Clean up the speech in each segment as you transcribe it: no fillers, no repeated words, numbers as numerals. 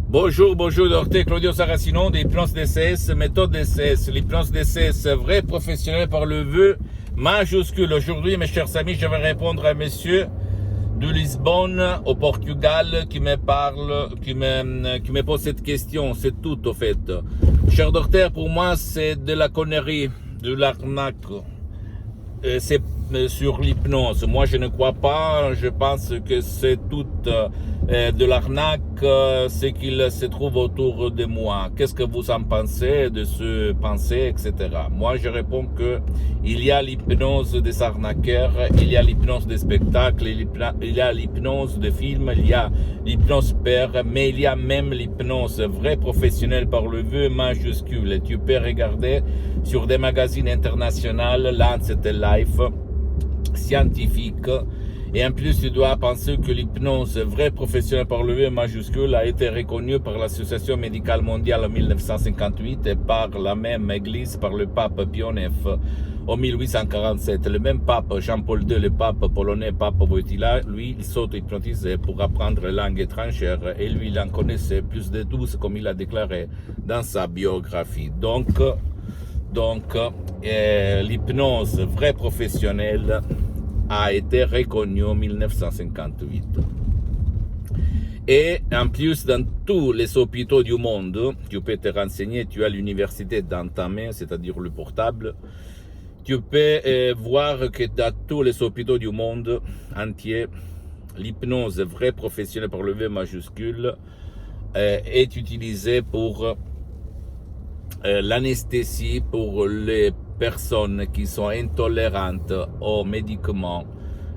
Bonjour, bonjour, docteur Claudio Saracino d'Hypnose DCS, méthode DCS, l'hypnose DCS, vrai professionnel par le vœu majuscule. Aujourd'hui, mes chers amis, je vais répondre à monsieur de Lisbonne, au Portugal, qui me parle, qui me pose cette question. C'est tout, au fait. Cher docteur, pour moi, c'est de la connerie, de l'arnaque. C'est sur l'hypnose. Moi, je ne crois pas. Je pense que c'est tout de l'arnaque, ce qu'il se trouve autour de moi. Qu'est-ce que vous en pensez de ce pensée, etc. Moi, je réponds que il y a l'hypnose des arnaqueurs, il y a l'hypnose des spectacles, il y a l'hypnose des films, il y a l'hypnose père, mais il y a même l'hypnose vraie professionnelle par le vœu majuscule. Et tu peux regarder sur des magazines internationaux, Lancet et Life, scientifique, et en plus tu dois penser que l'hypnose vraie professionnelle par le vœu majuscule a été reconnue par l'Association médicale mondiale en 1958 et par la même église, par le pape Pie IX en 1847. Le même pape Jean-Paul II, le pape polonais, pape Wojtyła, lui il s'auto-hypnotisait pour apprendre les langues étrangères et lui il en connaissait plus de 12 comme il a déclaré dans sa biographie. Donc l'hypnose vraie professionnelle a été reconnue en 1958. Et en plus, dans tous les hôpitaux du monde, tu peux te renseigner, tu as l'université dans ta main, c'est-à-dire le portable, tu peux voir que dans tous les hôpitaux du monde entier, l'hypnose vraie professionnelle par le V majuscule est utilisée pour l'anesthésie pour les personnes qui sont intolérantes aux médicaments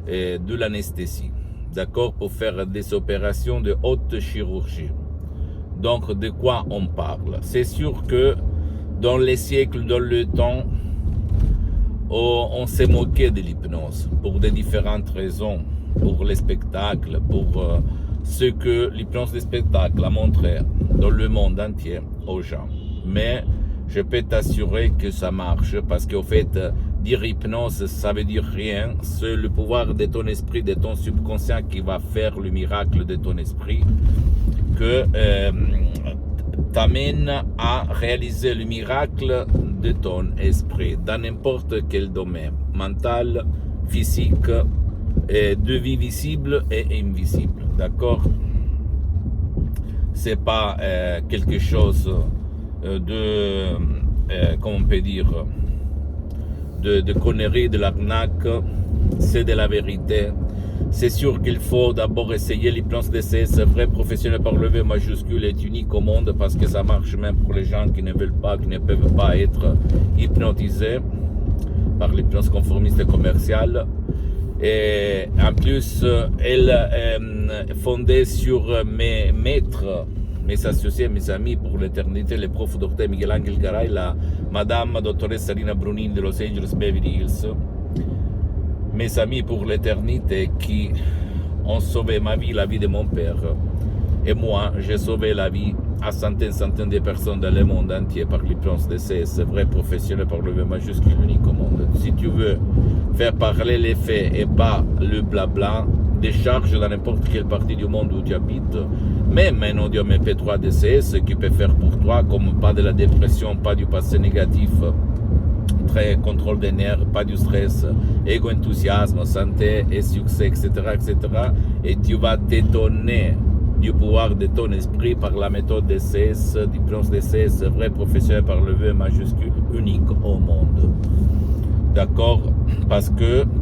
de l'anesthésie, d'accord, pour faire des opérations de haute chirurgie. Donc, de quoi on parle? C'est sûr que dans les siècles, dans le temps, on s'est moqué de l'hypnose pour de différentes raisons, pour les spectacles, pour ce que l'hypnose des spectacles a montré dans le monde entier aux gens. Mais je peux t'assurer que ça marche parce qu'au fait, dire hypnose, ça veut dire rien. C'est le pouvoir de ton esprit, de ton subconscient qui va faire le miracle de ton esprit, que t'amène à réaliser le miracle de ton esprit dans n'importe quel domaine, mental, physique, de vie visible et invisible. D'accord? C'est pas quelque chose comment on peut dire, de conneries, de l'arnaque, c'est de la vérité. C'est sûr qu'il faut d'abord essayer l'hypnose DCS vrai professionnel par le V majuscule est unique au monde parce que ça marche même pour les gens qui ne veulent pas, qui ne peuvent pas être hypnotisés par l'hypnose conformiste commerciale. Et en plus, elle est fondée sur mes maîtres, mes associés, mes amis pour l'éternité, le prof Dr Miguel Angel Garay, la madame dottoressa Rina Brunin de Los Angeles Beverly Hills, mes amis pour l'éternité qui ont sauvé ma vie, la vie de mon père. Et moi, j'ai sauvé la vie à centaines de personnes dans le monde entier par l'hypnose DCS, vrai professionnel par le V majuscule unique au monde. Si tu veux faire parler les faits et pas le blabla, décharge dans n'importe quelle partie du monde où tu habites, même un audio MP3 DCS qui peut faire pour toi, comme pas de la dépression, pas du passé négatif, très contrôle des nerfs, pas du stress, ego, enthousiasme, santé et succès, etc., etc. Et tu vas t'étonner du pouvoir de ton esprit par la méthode DCS, d'hypnose DCS, vrai professionnel par le V majuscule, unique au monde. D'accord?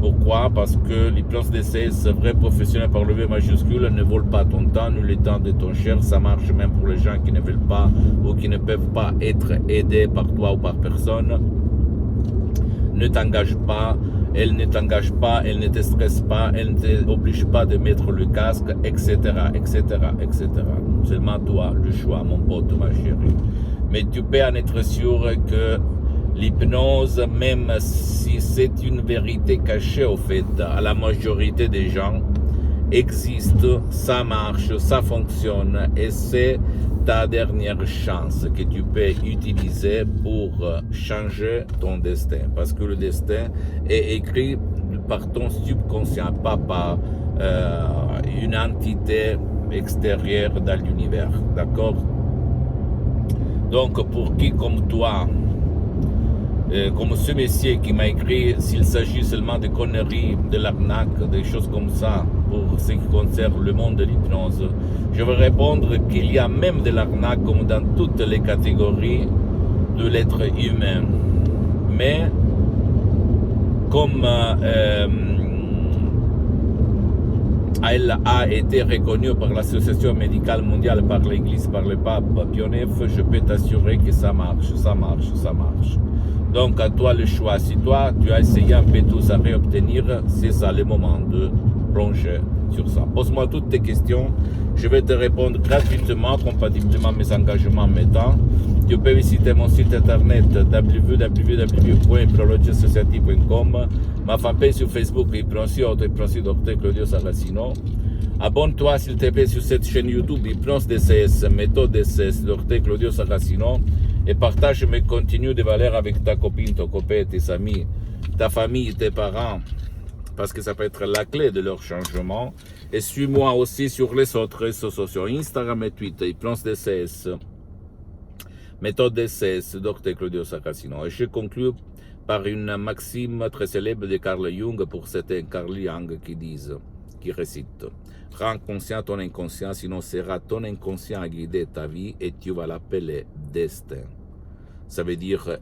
Pourquoi? Parce que l'hypnose DCS, vrai professionnel par le V majuscule, ne vole pas ton temps, ni le temps de ton cher. Ça marche même pour les gens qui ne veulent pas ou qui ne peuvent pas être aidés par toi ou par personne. Ne t'engage pas, elle ne t'engage pas, elle ne te stresse pas, elle ne t'oblige pas de mettre le casque, etc., etc., etc. Seulement toi, le choix, mon pote, ma chérie. Mais tu peux en être sûr que l'hypnose, même si c'est une vérité cachée au fait à la majorité des gens, existe, ça marche, ça fonctionne et c'est ta dernière chance que tu peux utiliser pour changer ton destin. Parce que le destin est écrit par ton subconscient, pas par une entité extérieur dans l'univers. D'accord? Donc, pour qui comme toi, comme ce monsieur qui m'a écrit, s'il s'agit seulement de conneries, de l'arnaque, des choses comme ça, pour ce qui concerne le monde de l'hypnose, je vais répondre qu'il y a même de l'arnaque comme dans toutes les catégories de l'être humain. Mais, comme elle a été reconnue par l'Association médicale mondiale, par l'Église, par le pape Pie IX, je peux t'assurer que ça marche, ça marche, ça marche. Donc à toi le choix. Si toi tu as essayé un peu tout ça à réobtenir, c'est ça le moment de plonger sur ça. Pose-moi toutes tes questions. Je vais te répondre gratuitement, compatiblement à mes engagements mettants. Tu peux visiter mon site internet www.hypnologiassociative.com, ma fanpage sur Facebook, Hypnosie Dr Claudio Saracino. Abonne-toi s'il te plaît sur cette chaîne YouTube, Hypnose DCS, méthode DCS, Dr Claudio Saracino, et partage mes contenus de valeur avec ta copine, ton copain, tes amis, ta famille, tes parents, parce que ça peut être la clé de leur changement. Et suis-moi aussi sur les autres réseaux sociaux, Instagram et Twitter, Hypnose DCS, méthode DCS, Dr Claudio Saracino. Et je conclue par une maxime très célèbre de Carl Jung, pour certains Carl Jung, qui récite: rends conscient ton inconscient, sinon sera ton inconscient à guider ta vie et tu vas l'appeler destin. Ça veut dire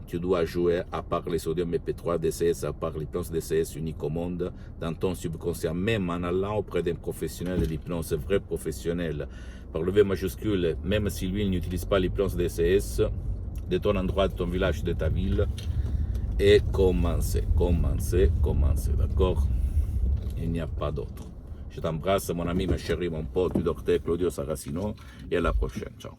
tu dois jouer à part les sodium MP3 DCS, à part l'hypnose DCS unique au monde, dans ton subconscient, même en allant auprès d'un professionnel de l'hypnose, vrai professionnel, par le V majuscule, même si lui il n'utilise pas l'hypnose DCS, de ton endroit, de ton village, de ta ville, et commencer, d'accord? Il n'y a pas d'autre. Je t'embrasse, mon ami, ma chérie, mon pote, du docteur Claudio Saracino, et à la prochaine. Ciao.